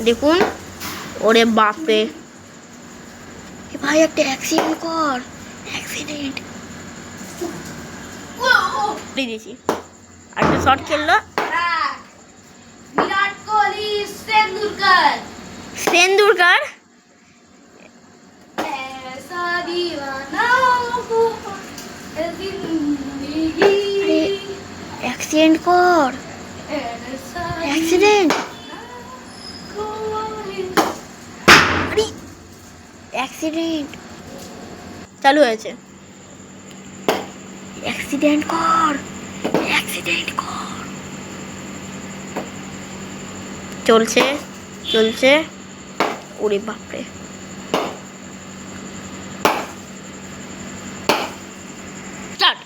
দেখুন, ওরে বাপরে ভাই, একটা অ্যাক্সিডেন্ট কর, অ্যাক্সিডেন্ট দিয়েছি। একটা শট খেললো বিরাট কোহলি, তেন্ডুলকর। অ্যাক্সিডেন্ট কর, অ্যাক্সিডেন্ট, অ্যাক্সিডেন্ট চালু হয়েছে। অ্যাক্সিডেন্ট কর, অ্যাক্সিডেন্ট কর, চলছে চলছে। ওরে বাপরে, স্টার্ট,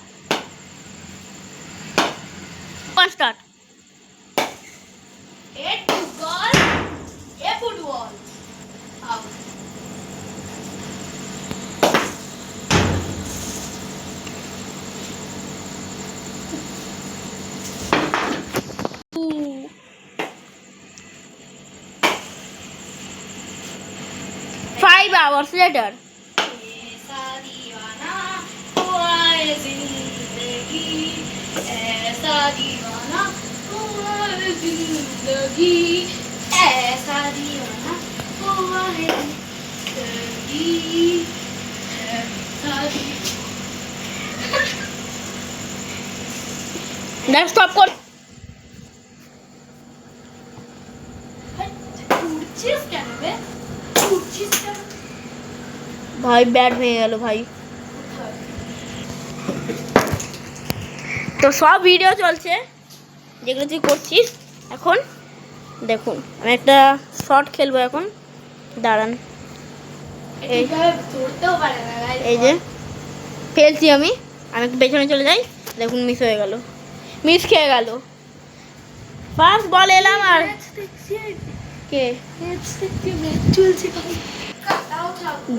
স্টার্ট। ফুটবল, এ ফুটবল। Five hours later. ऐसा दीवाना हुआ है जिंदगी, ऐसा दीवाना हुआ है जिंदगी, ऐसा दीवाना हुआ है जिंदगी, ऐसा Let's stop কর। উঠছিস কেন রে? উঠছিস কেন? ভাই ব্যাট ভেঙে গেল ভাই। তো সব ভিডিও চলছে যেগুলো তুই করছিস এখন। দেখুন, আমি একটা শট খেলবো এখন, দাঁড়ান। ধরতেও পারে না guys। এই যে ফেলছি আমি একটু পেছনে চলে যাই। দেখুন, মিস হয়ে গেল, মিস খেয়ে গেল। ফার্স্ট বল এলাম আর কে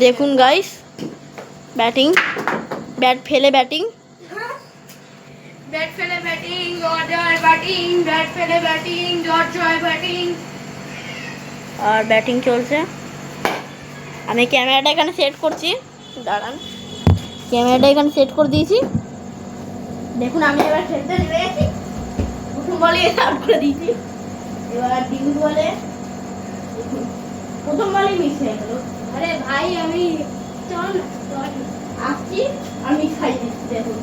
দেখুন গাইস, ব্যাট ফেলে ব্যাটিং, ব্যাট ফেলে ব্যাটিং, জয় ব্যাটিং, ব্যাট ফেলে ব্যাটিং, জয় ব্যাটিং। আর ব্যাটিং চলছে। আমি ক্যামেরাটা এখানে সেট করছি, দাঁড়ান। ক্যামেরাটা এখানে সেট করে দিয়েছি। দেখুন, আমি এবার খেলতে নেমে গেছি। প্রথম বলে আউট করে দিয়েছি। এবার দ্বিতীয় বলে, প্রথম বলে মিস হয়ে গেল। আরে ভাই, আমি চল আসছি আর মিস খাই দিচ্ছি। দেখুন,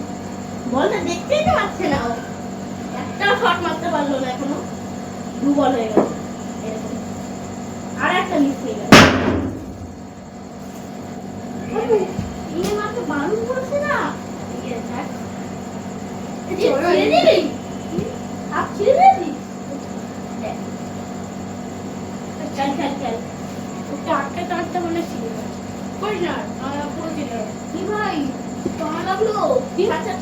বলটা দেখতেই তো পাচ্ছে না, ও একটা শট মারতে পারলো না এখনো। দু বল হয়ে গেল এরকম, আর একটা মিস হয়ে গেল। মাত্র বারণ করছে না, ছেড়ে দিবি, হাত ছেড়ে দিবি। চল চল চল, ওটা আটটা বলে ছিল করিস না, পুরো ছিল কি ভাই টান লাগলো, কি আচ্ছা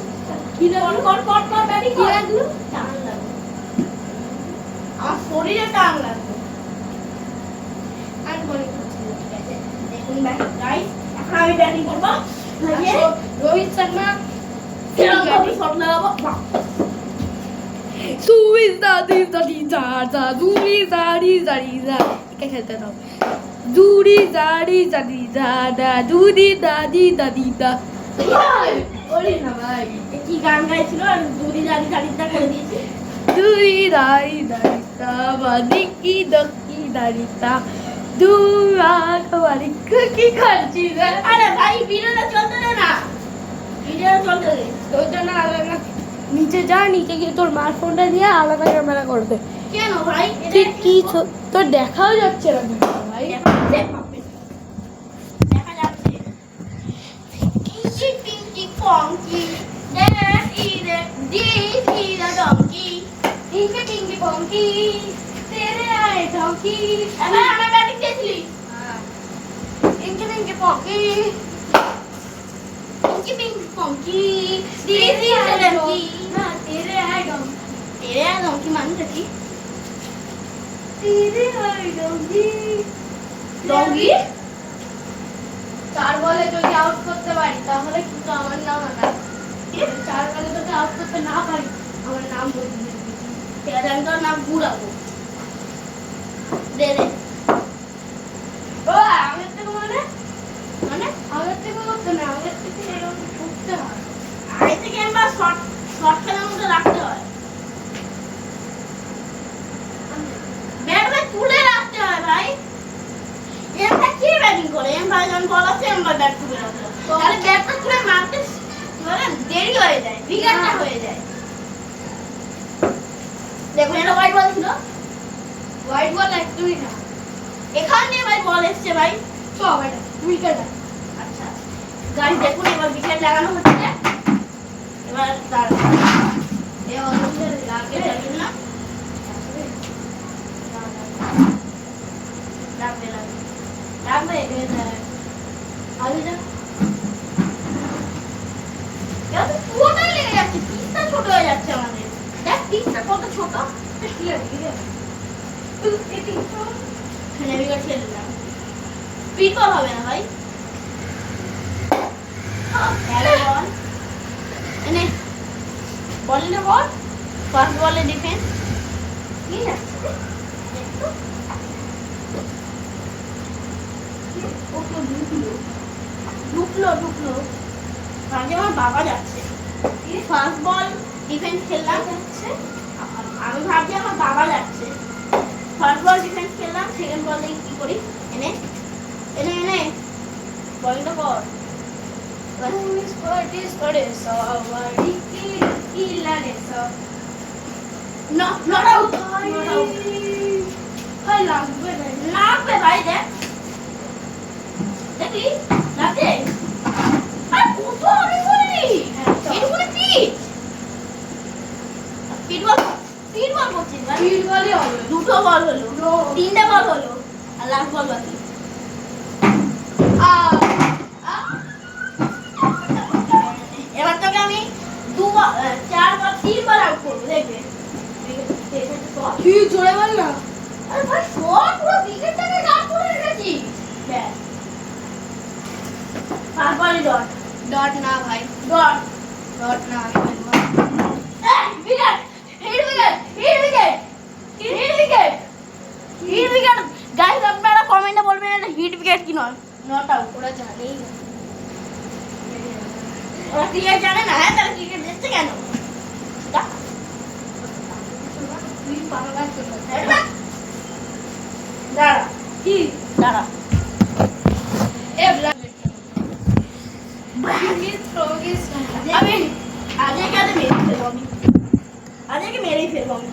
কি লাগলো? কর ব্যাটিং কি লাগলো? টান লাগলো, আমার শরীরে টান লাগলো। আর বলে করছিল। ঠিক আছে, দেখুন গাইস, এখন আমি ব্যাটিং করবো। রোহিত শর্মা সেরকম ভাবে শট লাগাবো। কে খেলতে দাও? দুরি দাড়ি দাদি দাদা, দুরি দাদি দাদি দা। ওরে না ভাই, এ কি গান গাইছিল আর দুদি দাদি দাদিটা করে দিয়েছে। দুরি দাড়ি দাদি দা, বাদিকি দকি দাড়ি দা, দুরা খাবারি কি খাচ্ছি রে? আরে ভাই, ভিডিওটা চলতে দে না, ভিডিওটা চলতে দে। তোর জন্য আলাদা নিচে যা, নিচে গিয়ে তোর মার ফোনটা দিয়ে আলাদা ক্যামেরা করবে। কেন ভাই, তুই কি তোর দেখাও যাচ্ছে না ভিডিও ভাই। দেখা যাচ্ছে পিঙ্কি পঙ্কি ড্যাশ ইরে দিস ইরে ডঙ্কি পিঙ্কি পিঙ্কি পঙ্কি তেরে আয়ে ঢঙ্কি। এবার আমার ব্যাটিং খেয়েছিলি। পিঙ্কি পিঙ্কি পঙ্কি পিঙ্কি পিঙ্কি পঙ্কি দিস ইরে ডঙ্কি। না, তেরে আয়ে ঢঙ্কি। তেরে আয়ে ডঙ্কি মানে কি? তেরে আয়ে ঢঙ্কি। ডঙ্কি 4 বলে যদি আউট করতে পারি তাহলে কিন্তু আমার নাম আনা। 4 বলে যদি আউট করতে না পারি আমার নাম বদলে দিবি। ঠিক আছে, আমি তোর নাম ঘুরাবো। দে দে শর্ট শর্ট খেলার মধ্যে রাখতে হয়। ব্যাটটা তুলে রাখতে হয় ভাই। এমটা কি ব্যাটিং করে? এম ভাই যখন বল আছে এম ভাই ব্যাট তুলে রাখতে হয়। তাহলে ব্যাটটা তুলে মারতে মানে দেরি হয়ে যায়, উইকেটটা হয়ে যায়। দেখুন এটা হোয়াইট বল ছিল। হোয়াইট বল একদমই না। এখানে ভাই বল এসছে ভাই। সব এটা উইকেট। আচ্ছা গাইস দেখুন এবার উইকেট লাগানো হচ্ছে। এবার দাঁড়ান। এ অলরেডি লাগে যাবেন না। লাগবে লাগবে লাগবে আগে যা এটা তো পুরোটাই লেগে যাচ্ছে। পিসটা ছোট হয়ে যাচ্ছে আমাদের। দেখ পিসটা কত ছোট। ঠিক আছে ঠিক আছে নেভিগেট খেলে দিলাম। স্পিড বল হবে না ভাই। হ্যালো বল এনে বল না বল। ফার্স্ট বলে ডিফেন্স কি যাচ্ছে একটু ওকে ঢুকলো ঢুকলো আগে আমার বাবা যাচ্ছে। ফার্স্ট বল ডিফেন্স খেললাম যাচ্ছে। আমি ভাবছি আমার বাবা যাচ্ছে। ফার্স্ট বল ডিফেন্স খেললাম। সেকেন্ড বল দিয়ে কি করি? এনে এনে এনে বলটা কর। নট আউট লাগবে ভাই। দেখ দেখলি লাগছে। আর কত অনেক করিনি এটুকুনি পিচ। স্পিড বল করছিস ভাই। স্পিড বলই হবে। দুটো বল হলো, তিনটে বল হলো, আর লাস্ট বল বাকি। এবার তোকে আমি তিনবার আউট করবো দেখবে। কি জোরে বল না। আরে ভাই শট পুরো উইকেটটাকে গার্ড করে রেখেছিস। ব্যাস ফার্স্ট বলই ডট। ডট না ভাই, ডট ডট না। Wicket hit wicket hit wicket hit wicket hit wicket. Guys আপনারা কমেন্টে বলবেন এটা হিট উইকেট কি নয়। Not out. ওরা জানেই না। ওরা ক্রিকেট জানে না। হ্যাঁ তারা ক্রিকেট দেখছে কেন? তুই পাগলা চলে দাঁড়া কি দাঁড়া এ ব্ল্যাক মিস প্রোগ্রেস আমি আজকে মেরেই ফেলবো আমি।